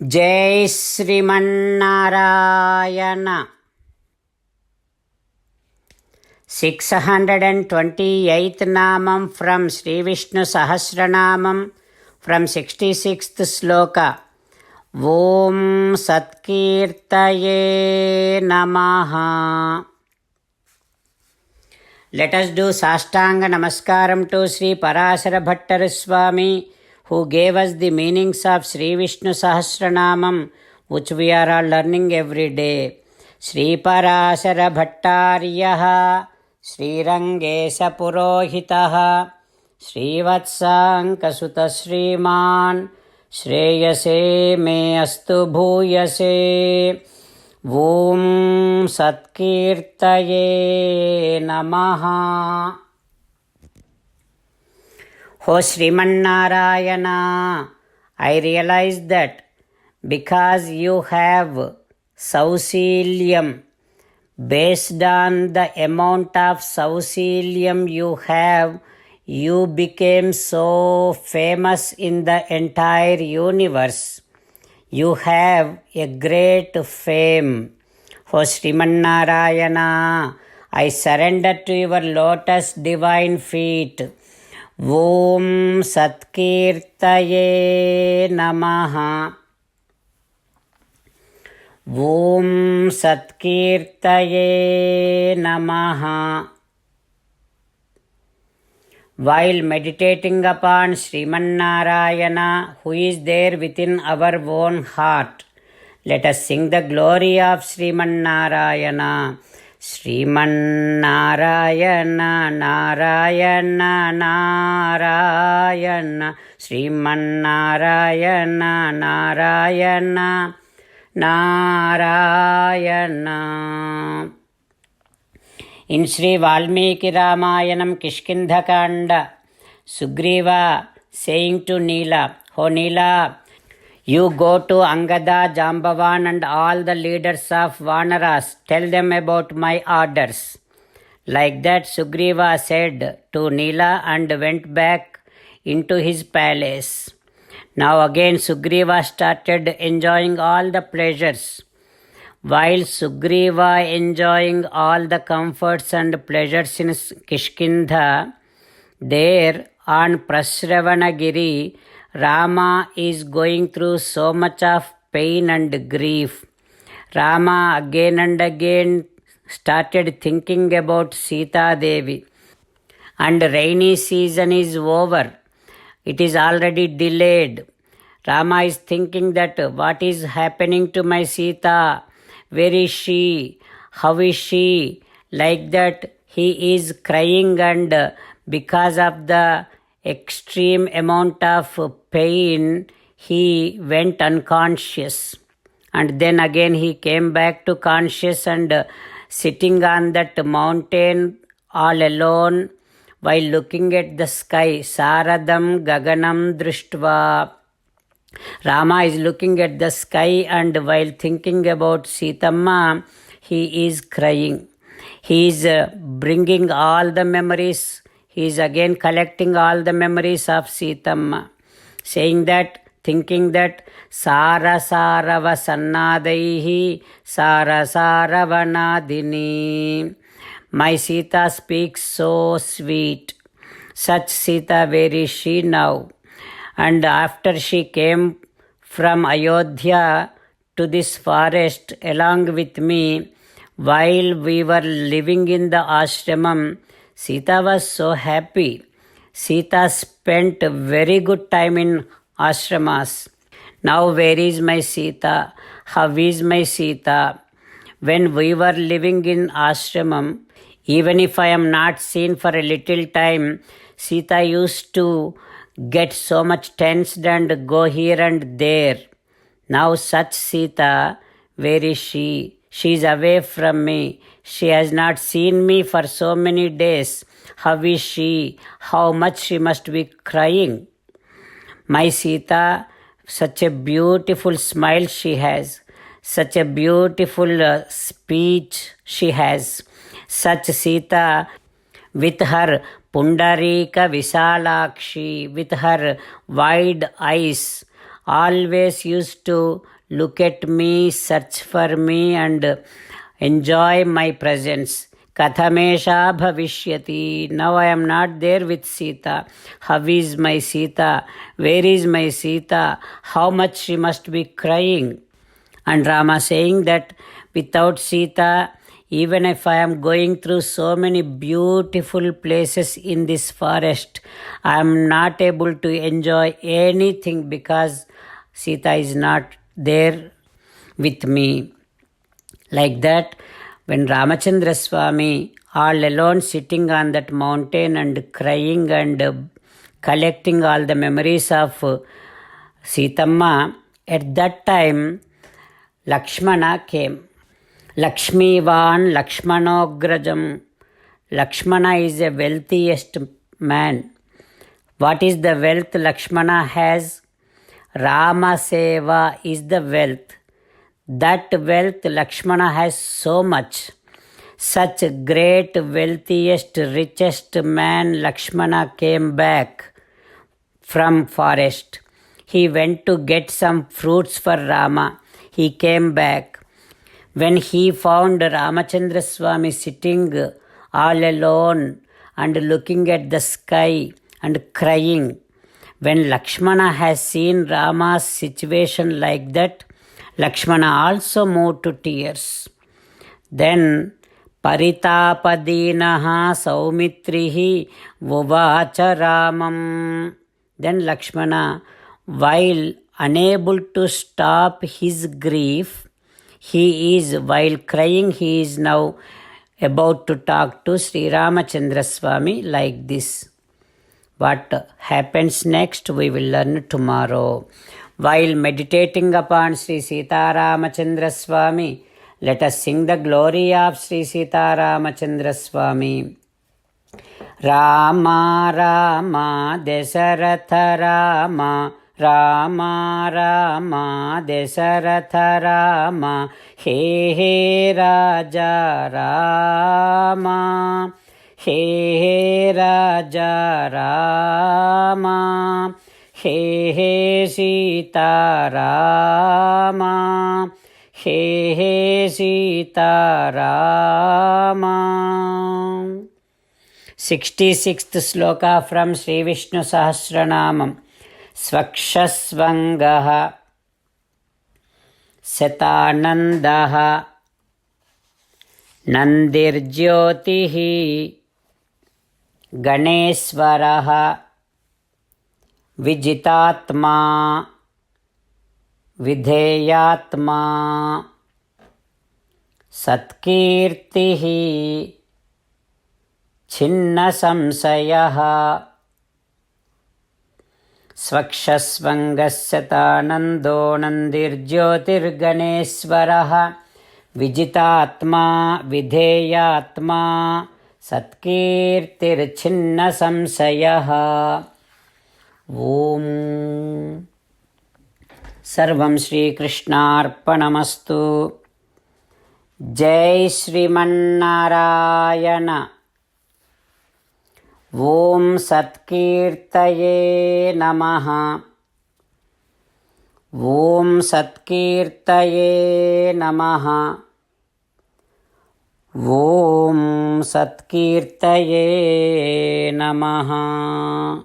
जय श्रीमन्नारायण. 628th नामं from Sri Vishnu Sahasranamam from 66th sloka. Om Satkirtaye Namaha. Let us do Sastanga Namaskaram to Sri Parasara Bhattar Swami, who gave us the meanings of Sri Vishnu Sahasranamam, which we are all learning every day. Sri Parasara Bhattaryaha, Sri Rangesa Purohitaha, Sri Vatsanka Sutta Sriman, Shreyase me astu bhuyase. Om Satkirtaye Namaha. O Srimannarayana, I realize that because you have Sausilium, based on the amount of Sausilium you have, you became so famous in the entire universe. You have a great fame. O Srimannarayana, I surrender to your lotus divine feet. Om Satkirtaye Namaha. Om Satkirtaye Namaha. While meditating upon Srimannarayana, who is there within our own heart, let us sing the glory of Srimannarayana. Srimannarayana, Narayana, Narayana, Srimannarayana, Narayana, Narayana. In Sri Valmiki Ramayanam Kishkindhakanda, Sugriva saying to Neela, "O Neela, you go to Angada, Jambavan and all the leaders of Vanaras, tell them about my orders." Like that Sugriva said to Neela and went back into his palace. Now again Sugriva started enjoying all the pleasures. While Sugriva enjoying all the comforts and pleasures in Kishkindha, there on Prasravanagiri, Rama is going through so much of pain and grief. Rama again and again started thinking about Sita Devi. And rainy season is over. It is already delayed. Rama is thinking that what is happening to my Sita? Where is she? How is she? Like that he is crying, and because of the extreme amount of pain, he went unconscious. And then again he came back to conscious and sitting on that mountain all alone while looking at the sky. Saradam Gaganam Drishtva. Rama is looking at the sky, and while thinking about Sitamma, he is crying. He is bringing all the memories. He is again collecting all the memories of Sitamma, saying that, thinking that Sara Sarava Sannadaihi Sara Saravanadini. My Sita speaks so sweet. Such Sita, where is she now? And after she came from Ayodhya to this forest along with me, while we were living in the ashramam, Sita was so happy. Sita spent a very good time in ashramas. Now where is my Sita? How is my Sita? When we were living in ashramam, even if I am not seen for a little time, Sita used to get so much tensed and go here and there. Now such Sita, where is she? She is away from me. She has not seen me for so many days. How is she? How much she must be crying. My Sita, such a beautiful smile she has. Such a beautiful speech she has. Such Sita with her Pundarika Visalakshi, with her wide eyes, always used to look at me, search for me, and enjoy my presence. Kathamesha bhavishyati. Now I am not there with Sita. How is my Sita? Where is my Sita? How much she must be crying. And Rama saying that without Sita, even if I am going through so many beautiful places in this forest, I am not able to enjoy anything because Sita is not there with me. Like that, when Ramachandra Swami, all alone sitting on that mountain and crying and collecting all the memories of Sitamma, at that time, Lakshmana came. Lakshmivan Lakshmanograjam. Lakshmana is the wealthiest man. What is the wealth Lakshmana has? Rama Seva is the wealth. That wealth Lakshmana has so much. Such great, wealthiest, richest man Lakshmana came back from forest. He went to get some fruits for Rama. He came back. When he found Ramachandra Swami sitting all alone and looking at the sky and crying, when Lakshmana has seen Rama's situation like that, Lakshmana also moved to tears. Then Paritapadinaha Saumitrihi Vuvacha Ramam. Then Lakshmana, while unable to stop his grief, while crying, he is now about to talk to Sri Ramachandra Swami like this. What happens next, we will learn tomorrow. While meditating upon Sri Sita Ramachandra Swami, let us sing the glory of Sri Sita Ramachandra Swami. Rama Rama Dasaratha Rama, Rama Rama Dasaratha Rama, He He Raja Rama, He He Raja Rama, He He Sita Rama, He He Sita Rama. 66th sloka from Sri Vishnu Sahasranamam. Svakshasvangaha Satanandaha Nandirjyotihi Ganeswaraha Vijitatma Vidheyatma Satkirtihi Chinna Samsayaha. Svakshasvangasyatanando nandirjyotirganeswaraha Vijitatma Vidheyatma Satkirtirchinna Samsayaha. Om Sarvam Shri Krishnarpanamastu. Jai Shriman-Narayana. Om Satkirtaye Namaha. Om Satkirtaye Namaha. Om Satkirtaye Namaha.